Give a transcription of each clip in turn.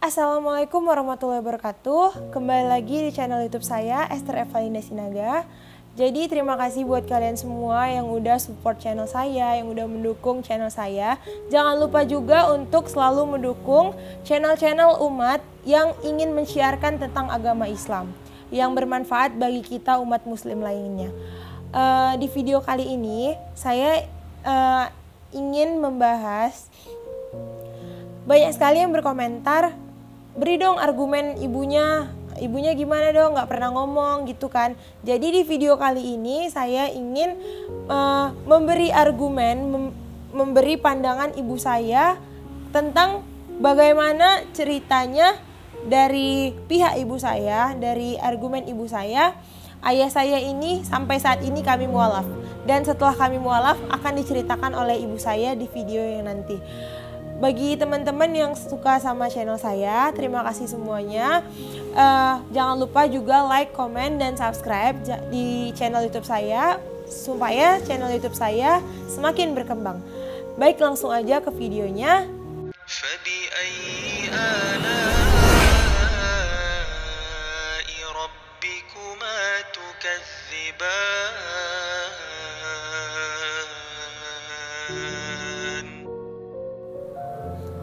Assalamualaikum warahmatullahi wabarakatuh. Kembali lagi di channel YouTube saya, Esther Evalina Sinaga. Jadi terima kasih buat kalian semua yang udah support channel saya, yang udah mendukung channel saya. Jangan lupa juga untuk selalu mendukung channel-channel umat yang ingin mensiarkan tentang agama Islam yang bermanfaat bagi kita umat muslim lainnya. Di video kali ini saya ingin membahas, banyak sekali yang berkomentar, beri dong argumen ibunya gimana dong, nggak pernah ngomong gitu kan. Jadi di video kali ini saya ingin memberi argumen, memberi pandangan ibu saya tentang bagaimana ceritanya dari pihak ibu saya, dari argumen ibu saya. Ayah saya ini sampai saat ini kami mualaf, dan setelah kami mualaf akan diceritakan oleh ibu saya di video yang nanti. Bagi teman-teman yang suka sama channel saya, terima kasih semuanya. Jangan lupa juga like, comment, dan subscribe di channel YouTube saya supaya channel YouTube saya semakin berkembang. Baik, langsung aja ke videonya.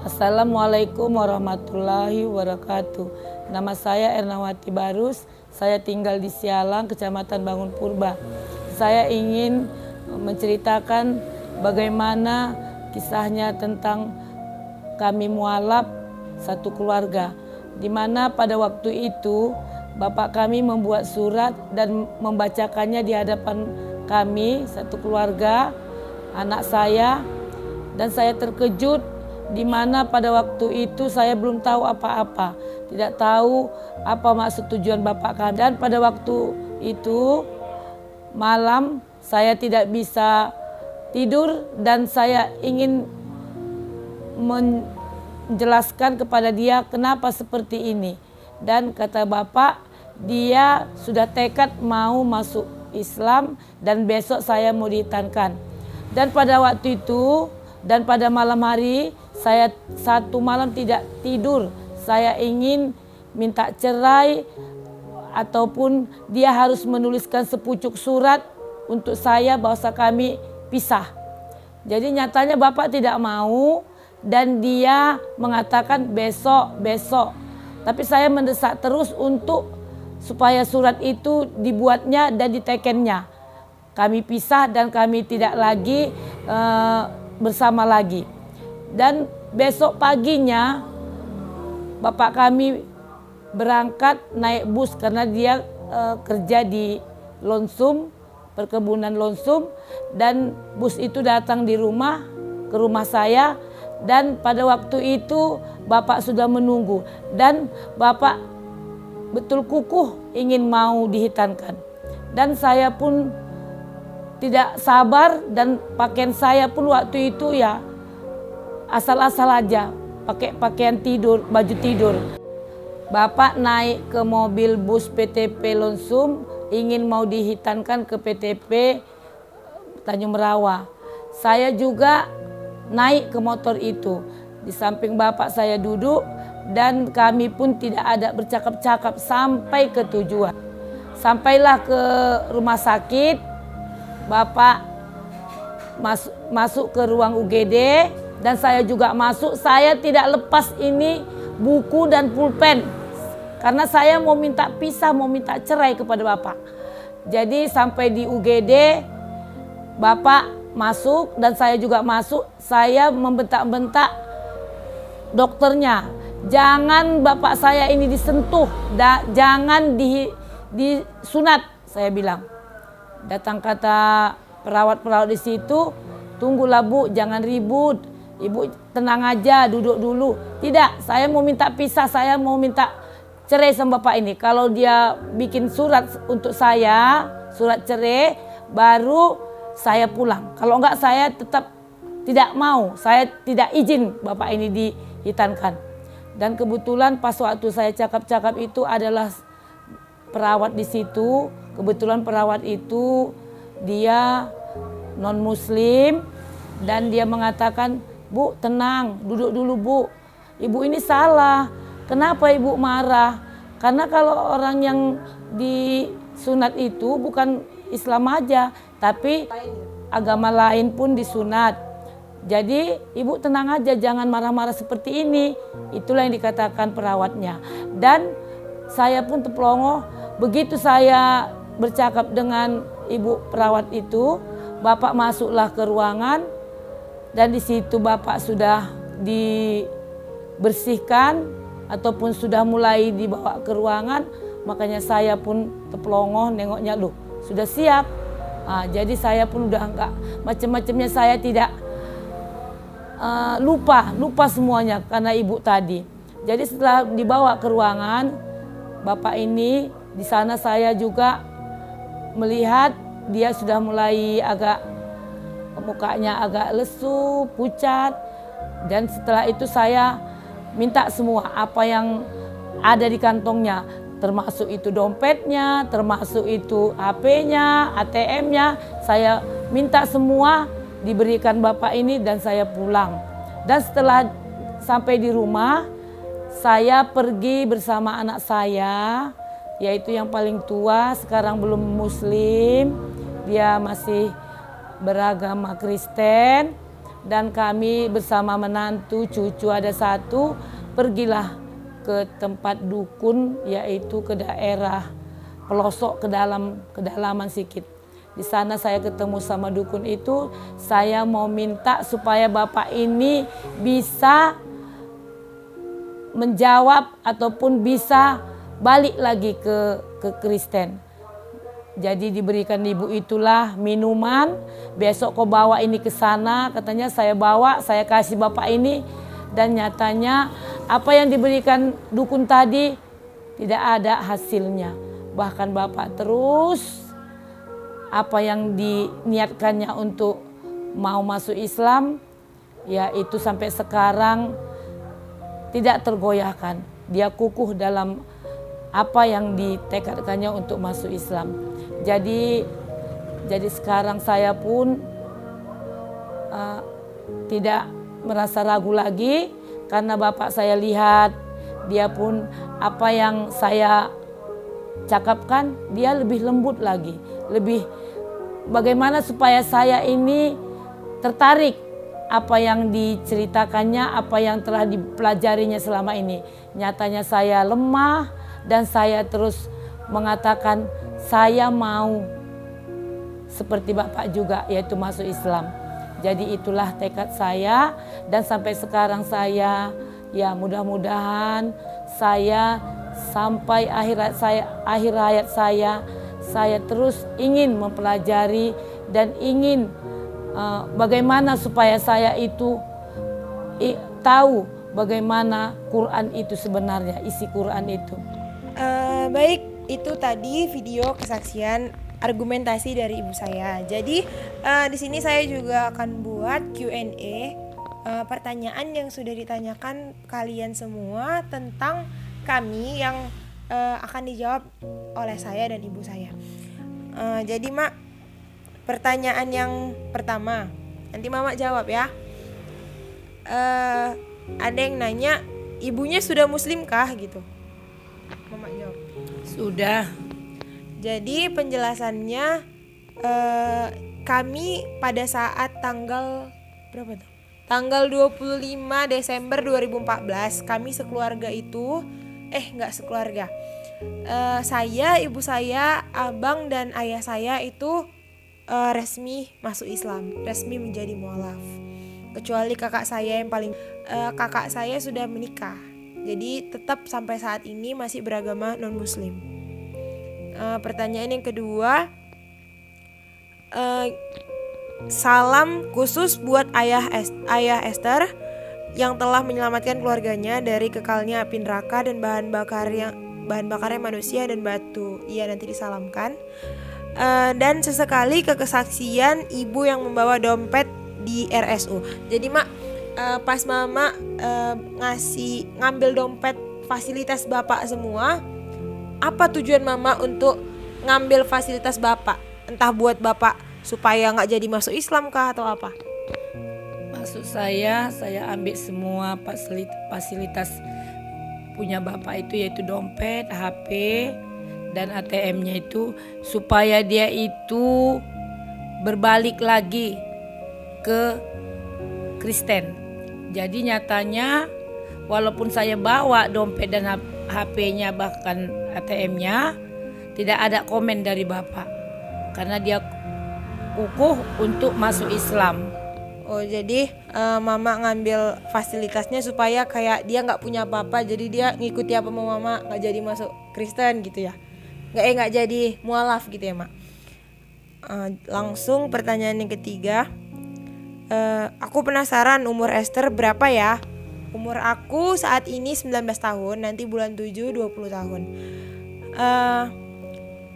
Assalamualaikum warahmatullahi wabarakatuh. Nama saya Ernawati Barus. Saya tinggal di Sialang, Kecamatan Bangun Purba. Saya ingin menceritakan bagaimana kisahnya tentang kami mualaf satu keluarga, di mana pada waktu itu bapak kami membuat surat dan membacakannya di hadapan kami satu keluarga, anak saya, dan saya terkejut, di mana pada waktu itu saya belum tahu apa-apa, tidak tahu apa maksud tujuan bapak kami. Dan pada waktu itu malam saya tidak bisa tidur dan saya ingin menjelaskan kepada dia kenapa seperti ini. Dan kata bapak, dia sudah tekad mau masuk Islam dan besok saya mau dihitankan. Dan pada waktu itu dan pada malam hari saya satu malam tidak tidur. Saya ingin minta cerai ataupun dia harus menuliskan sepucuk surat untuk saya bahwa kami pisah. Jadi nyatanya bapak tidak mau dan dia mengatakan besok. Tapi saya mendesak terus untuk supaya surat itu dibuatnya dan ditekennya. Kami pisah dan kami tidak lagi bersama lagi. Dan besok paginya bapak kami berangkat naik bus karena dia kerja di Lonsum, perkebunan Lonsum, dan bus itu datang ke rumah saya, dan pada waktu itu bapak sudah menunggu dan bapak betul kukuh ingin mau dihitankan. Dan saya pun tidak sabar dan pakaian saya pun waktu itu ya asal-asal aja, pakai pakaian tidur, baju tidur. Bapak naik ke mobil bus PTP Lonsum, ingin mau dihitankan ke PTP Tanjung Merawa. Saya juga naik ke motor itu. Di samping bapak saya duduk dan kami pun tidak ada bercakap-cakap sampai ke tujuan. Sampailah ke rumah sakit, bapak masuk ke ruang UGD dan saya juga masuk. Saya tidak lepas ini buku dan pulpen karena saya mau minta pisah, mau minta cerai kepada bapak. Jadi sampai di UGD bapak masuk dan saya juga masuk. Saya membentak-bentak dokternya, jangan bapak saya ini disentuh, jangan disunat, saya bilang. Datang kata perawat-perawat di situ, tunggulah bu, jangan ribut, ibu tenang aja, duduk dulu. Tidak, saya mau minta pisah, saya mau minta cerai sama bapak ini. Kalau dia bikin surat untuk saya, surat cerai, baru saya pulang. Kalau enggak saya tetap tidak mau, saya tidak izin bapak ini dihitankan. Dan kebetulan pas waktu saya cakap-cakap itu adalah perawat di situ. Kebetulan perawat itu dia non muslim dan dia mengatakan, bu tenang, duduk dulu bu, ibu ini salah. Kenapa ibu marah? Karena kalau orang yang disunat itu bukan Islam aja, tapi agama lain pun disunat. Jadi ibu tenang aja, jangan marah-marah seperti ini. Itulah yang dikatakan perawatnya. Dan saya pun terpelongo, begitu saya bercakap dengan ibu perawat itu, bapak masuklah ke ruangan dan di situ bapak sudah dibersihkan ataupun sudah mulai dibawa ke ruangan. Makanya saya pun terpelongo nengoknya, loh sudah siap. Jadi saya pun udah enggak macam-macamnya, saya tidak lupa semuanya karena ibu tadi. Jadi setelah dibawa ke ruangan bapak ini, di sana saya juga melihat dia sudah mulai agak mukanya agak lesu, pucat. Dan setelah itu saya minta semua apa yang ada di kantongnya, termasuk itu dompetnya, termasuk itu HP-nya, ATM-nya, saya minta semua diberikan bapak ini dan saya pulang. Dan setelah sampai di rumah, saya pergi bersama anak saya, yaitu yang paling tua, sekarang belum muslim, dia masih beragama Kristen. Dan kami bersama menantu, cucu ada satu, pergilah ke tempat dukun, yaitu ke daerah pelosok kedalaman sedikit. Di sana saya ketemu sama dukun itu, saya mau minta supaya bapak ini bisa menjawab ataupun bisa balik lagi ke Kristen. Jadi diberikan ibu itulah minuman, besok kau bawa ini ke sana, katanya saya bawa, saya kasih bapak ini. Dan nyatanya apa yang diberikan dukun tadi tidak ada hasilnya. Bahkan bapak terus apa yang diniatkannya untuk mau masuk Islam, ya itu sampai sekarang tidak tergoyahkan. Dia kukuh dalam apa yang ditekadkannya untuk masuk Islam. Jadi sekarang saya pun tidak merasa ragu lagi, karena bapak saya lihat dia pun apa yang saya cakapkan dia lebih lembut lagi, lebih bagaimana supaya saya ini tertarik apa yang diceritakannya, apa yang telah dipelajarinya selama ini. Nyatanya saya lemah dan saya terus mengatakan saya mau seperti bapak juga, yaitu masuk Islam. Jadi itulah tekad saya, dan sampai sekarang saya ya mudah-mudahan saya sampai akhir hayat saya terus ingin mempelajari dan ingin bagaimana supaya saya itu tahu bagaimana Quran itu sebenarnya, isi Quran itu. Baik, itu tadi video kesaksian argumentasi dari ibu saya. Jadi di sini saya juga akan buat Q&A, pertanyaan yang sudah ditanyakan kalian semua tentang kami yang akan dijawab oleh saya dan ibu saya. Jadi Mak, pertanyaan yang pertama, nanti Mama jawab ya. Ada yang nanya, ibunya sudah muslim kah gitu? Mama jawab. Sudah. Jadi penjelasannya, kami pada saat tanggal berapa tuh? Tanggal 25 Desember 2014 kami sekeluarga itu, enggak sekeluarga. Saya, ibu saya, abang dan ayah saya itu resmi masuk Islam, resmi menjadi mualaf. Kecuali kakak saya yang paling, kakak saya sudah menikah. Jadi tetap sampai saat ini masih beragama non-muslim. Pertanyaan yang kedua, salam khusus buat ayah Esther yang telah menyelamatkan keluarganya dari kekalnya api neraka dan bahan bakarnya manusia dan batu. Iya, nanti disalamkan. Dan sesekali kesaksian ibu yang membawa dompet di RSU. Jadi Mak, pas Mama ngambil dompet fasilitas Bapak semua, apa tujuan Mama untuk ngambil fasilitas Bapak? Entah buat Bapak supaya nggak jadi masuk Islam kah atau apa? Maksud saya ambil semua fasilitas punya bapak itu, yaitu dompet, HP, dan ATM-nya itu, supaya dia itu berbalik lagi ke Kristen. Jadi nyatanya walaupun saya bawa dompet dan HP-nya bahkan ATM-nya, tidak ada komen dari bapak karena dia kukuh untuk masuk Islam. Oh, jadi mama ngambil fasilitasnya supaya kayak dia nggak punya apa-apa, jadi dia ngikuti apa mau mama, nggak jadi masuk Kristen gitu ya, nggak jadi mualaf gitu ya, mak. Langsung pertanyaan yang ketiga, aku penasaran umur Esther berapa ya? Umur aku saat ini 19 tahun, nanti bulan 7 20 tahun.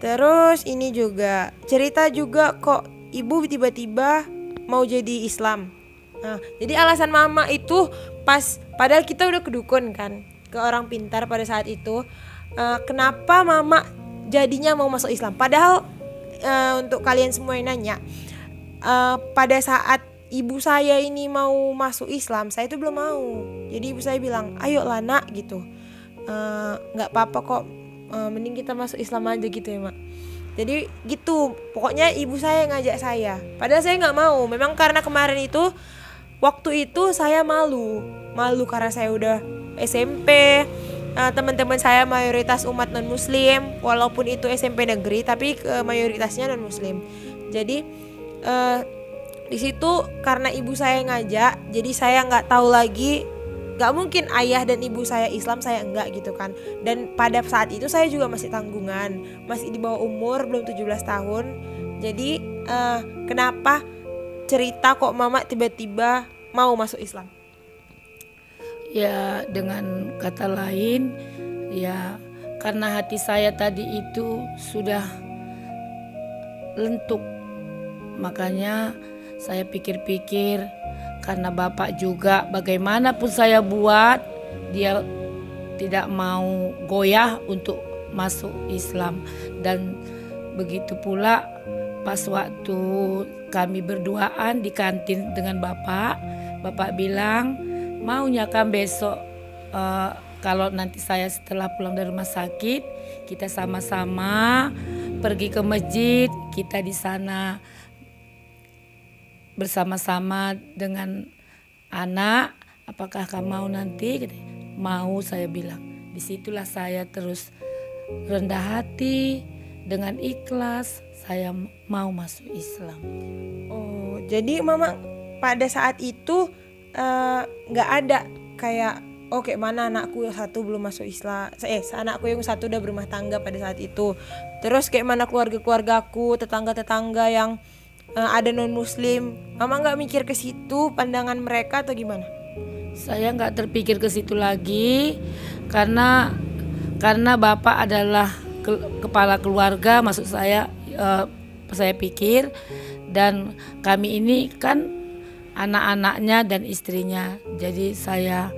Terus ini juga cerita juga kok ibu tiba-tiba mau jadi Islam. Jadi alasan mama itu padahal kita udah kedukun kan, ke orang pintar pada saat itu. Kenapa mama jadinya mau masuk Islam? Padahal untuk kalian semua yang nanya, pada saat ibu saya ini mau masuk Islam, saya itu belum mau. Jadi ibu saya bilang, ayo lah nak gitu, nggak apa-apa kok, mending kita masuk Islam aja gitu ya mak. Jadi gitu, pokoknya ibu saya ngajak saya. Padahal saya nggak mau. Memang karena kemarin itu, waktu itu saya malu karena saya udah SMP. Teman-teman saya mayoritas umat non Muslim, walaupun itu SMP negeri, tapi mayoritasnya non Muslim. Jadi di situ karena ibu saya ngajak, jadi saya nggak tahu lagi. Gak mungkin ayah dan ibu saya Islam, saya enggak gitu kan. Dan pada saat itu saya juga masih tanggungan, masih di bawah umur, belum 17 tahun. Jadi kenapa cerita kok mama tiba-tiba mau masuk Islam? Ya dengan kata lain, ya karena hati saya tadi itu sudah lentuk. Makanya saya pikir-pikir, karena bapak juga bagaimanapun saya buat, dia tidak mau goyah untuk masuk Islam. Dan begitu pula pas waktu kami berduaan di kantin dengan bapak bilang, maunya kan besok kalau nanti saya setelah pulang dari rumah sakit, kita sama-sama pergi ke masjid, kita di sana bersama-sama dengan anak. Apakah kamu mau nanti? Mau, saya bilang. Disitulah saya terus rendah hati, dengan ikhlas saya mau masuk Islam. Oh, jadi mama pada saat itu nggak ada kayak, kayak mana anakku yang satu belum masuk Islam, anakku yang satu udah berumah tangga pada saat itu. Terus kayak mana keluarga-keluargaku, tetangga-tetangga yang ada non Muslim, mama nggak mikir ke situ pandangan mereka atau gimana? Saya nggak terpikir ke situ lagi karena bapak adalah kepala keluarga, maksud saya pikir, dan kami ini kan anak-anaknya dan istrinya. Jadi saya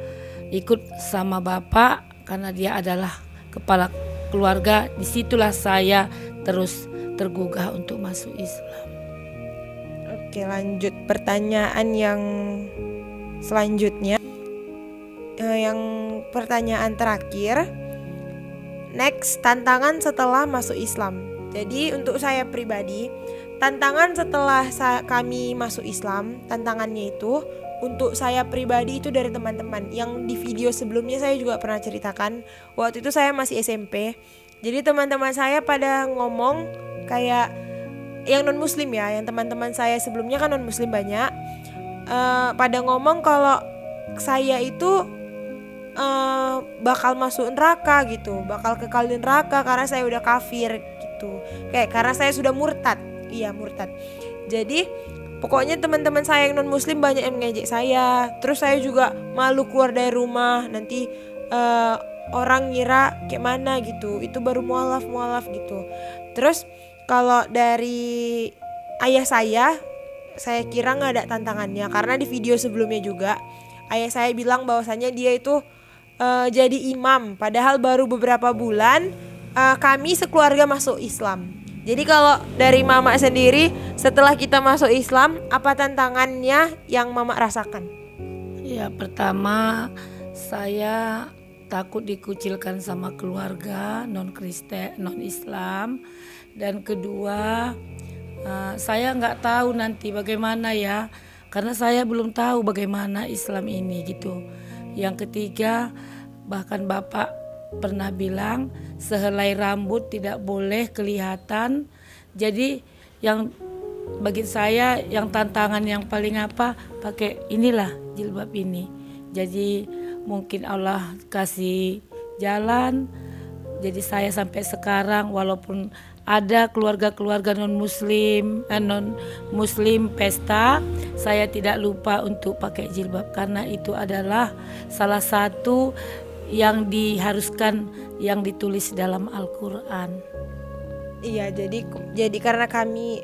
ikut sama bapak karena dia adalah kepala keluarga. Disitulah saya terus tergugah untuk masuk Islam. Oke, lanjut pertanyaan yang selanjutnya, yang pertanyaan terakhir. Next, tantangan setelah masuk Islam. Jadi untuk saya pribadi, tantangan setelah kami masuk Islam, tantangannya itu untuk saya pribadi itu dari teman-teman. Yang di video sebelumnya saya juga pernah ceritakan, waktu itu saya masih SMP. Jadi teman-teman saya pada ngomong kayak, yang non Muslim ya, yang teman-teman saya sebelumnya kan non Muslim banyak, pada ngomong kalau saya itu bakal masuk neraka gitu, bakal kekal di neraka karena saya udah kafir gitu, kayak karena saya sudah murtad. Jadi pokoknya teman-teman saya yang non Muslim banyak yang mengejek saya. Terus saya juga malu keluar dari rumah, nanti orang ngira kayak mana gitu, itu baru mualaf gitu. Terus kalau dari ayah saya kira nggak ada tantangannya, karena di video sebelumnya juga ayah saya bilang bahwasannya dia itu jadi imam, padahal baru beberapa bulan kami sekeluarga masuk Islam. Jadi kalau dari mama sendiri, setelah kita masuk Islam, apa tantangannya yang mama rasakan? Ya, pertama saya takut dikucilkan sama keluarga non Kristen, non Islam. Dan kedua, saya nggak tahu nanti bagaimana ya, karena saya belum tahu bagaimana Islam ini gitu. Yang ketiga, bahkan Bapak pernah bilang sehelai rambut tidak boleh kelihatan. Jadi yang bagi saya yang tantangan yang paling pakai inilah jilbab ini. Jadi mungkin Allah kasih jalan. Jadi saya sampai sekarang walaupun ada keluarga-keluarga non muslim pesta, saya tidak lupa untuk pakai jilbab karena itu adalah salah satu yang diharuskan, yang ditulis dalam Al-Quran. Iya, jadi karena kami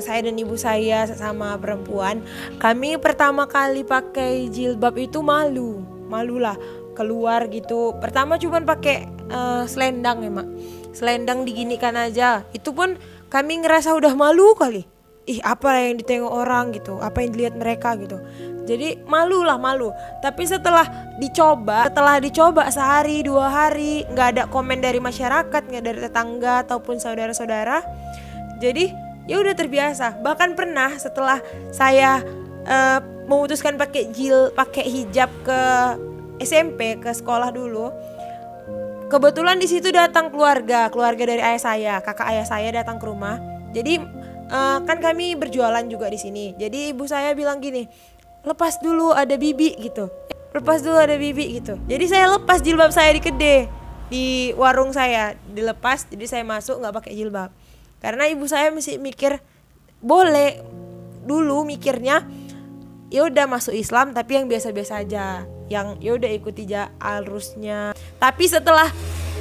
saya dan ibu saya sama perempuan, kami pertama kali pakai jilbab itu malu lah keluar gitu. Pertama cuman pakai selendang ya mak, selendang diginikan aja. Itu pun kami ngerasa udah malu kali. Apa yang ditengok orang gitu, apa yang dilihat mereka gitu. Jadi malu. Tapi setelah dicoba sehari 2 hari, nggak ada komen dari masyarakat, nggak dari tetangga ataupun saudara-saudara. Jadi ya udah terbiasa. Bahkan pernah setelah saya memutuskan pakai hijab ke SMP, ke sekolah dulu, kebetulan di situ datang keluarga dari ayah saya, kakak ayah saya datang ke rumah. Jadi kan kami berjualan juga di sini. Jadi ibu saya bilang gini, lepas dulu ada bibi gitu. Jadi saya lepas jilbab saya di kedai, di warung saya dilepas. Jadi saya masuk nggak pakai jilbab. Karena ibu saya masih mikir boleh, dulu mikirnya ya udah masuk Islam tapi yang biasa-biasa aja, yang ya udah ikuti arusnya. Tapi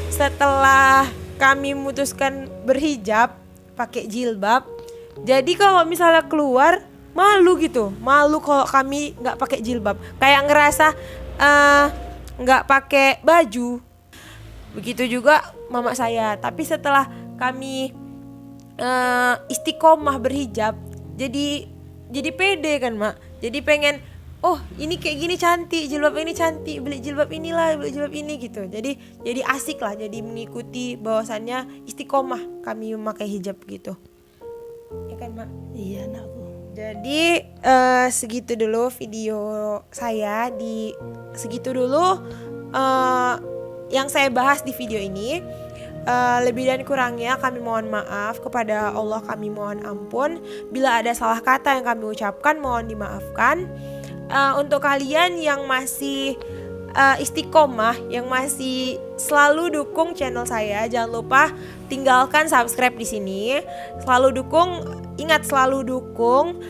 setelah kami memutuskan berhijab, pakai jilbab, jadi kalau misalnya keluar malu kalau kami nggak pakai jilbab, kayak ngerasa nggak pakai baju. Begitu juga mama saya. Tapi setelah kami istiqomah berhijab, jadi pede kan mak. Jadi pengen, oh ini kayak gini cantik, jilbab ini cantik, beli jilbab ini gitu. Jadi asik lah, jadi mengikuti bahwasannya istiqomah kami memakai hijab gitu. Ya kan mak? Iya anakku. Jadi segitu dulu video saya, segitu dulu yang saya bahas di video ini. Lebih dan kurangnya kami mohon maaf, kepada Allah kami mohon ampun. Bila ada salah kata yang kami ucapkan, mohon dimaafkan. Untuk kalian yang masih istiqomah, yang masih selalu dukung channel saya, jangan lupa tinggalkan subscribe di sini. Selalu dukung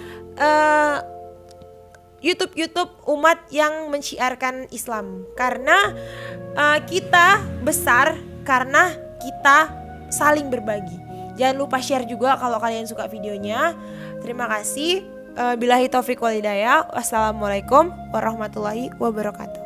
YouTube umat yang menciarkan Islam. Karena kita besar karena kita saling berbagi. Jangan lupa share juga kalau kalian suka videonya. Terima kasih. Billahi taufiq wal hidayah. Wassalamualaikum warahmatullahi wabarakatuh.